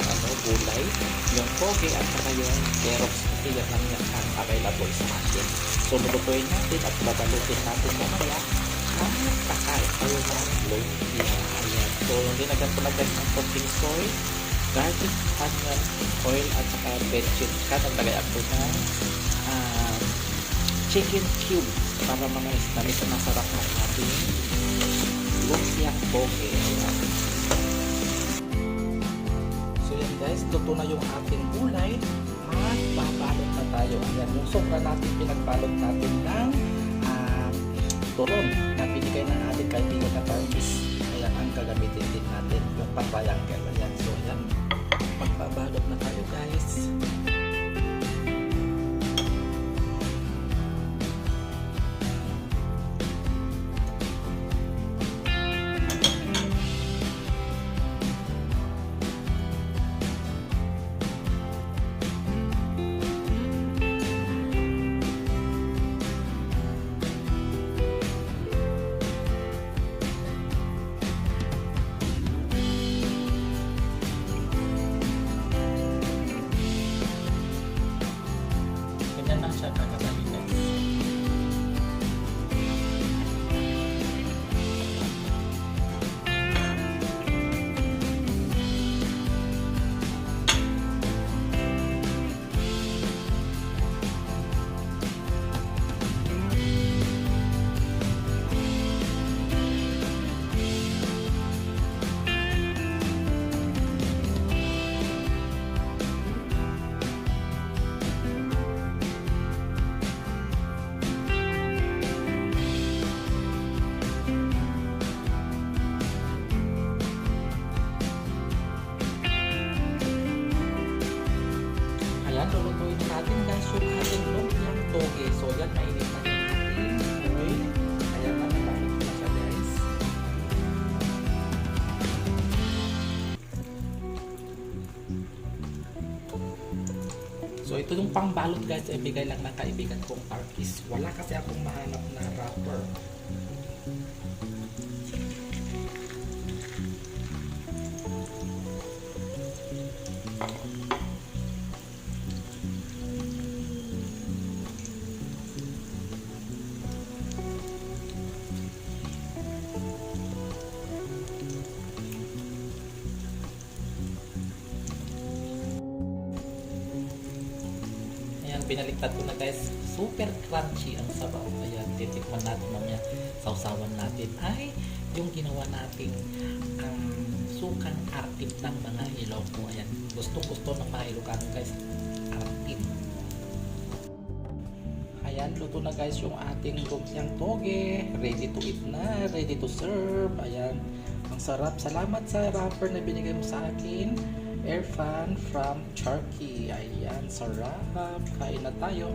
kong gulay, yung poke at saka yung carrots kasi yan lang yan ang available sa akin. So lulutuin natin at babalutin natin mamaya at kakain tayo ng lumpia. Ayan. So linagyan ko na guys ng konting soy, garlic, onion, oil at saka bechin. Naglagay ako ng chicken cube para mamanis na ito masarap ang ating lumpiang poke. Ayan. So yan guys, luto na yung ating gulay at babalot na tayo. Ayan, yung sobra natin pinagbalot natin ng turon na binigay ng ating kaibigan na Tarkis. Ayan ang gagamitin din natin, yung patayangkel. Ayan, so yan, magbabalot na tayo guys. Lulutuin natin guys yung ating lumpiang toge. So yan, mainit na yung ating oil. Kaya nagamit ko na siya guys. So ito yung pangbalot guys, ay bigay lang ng kaibigan kong Tarkis. Wala kasi akong mahanap na wrapper. Pinaliktad ko na guys, super crunchy ang sabaw. Ayan, titikman natin mamaya. Sausawan natin ay yung ginawa nating sukang artip ng mga Ilonggo. Ayan, gustong-gusto ng mga Ilocano guys, artip. Ayan, luto na guys yung ating lumpiang toge. Ready to eat na, ready to serve. Ayan, ang sarap. Salamat sa wrapper na binigay mo sa akin, Irfan from Turkey. Ayan, sarap. Kain na tayo.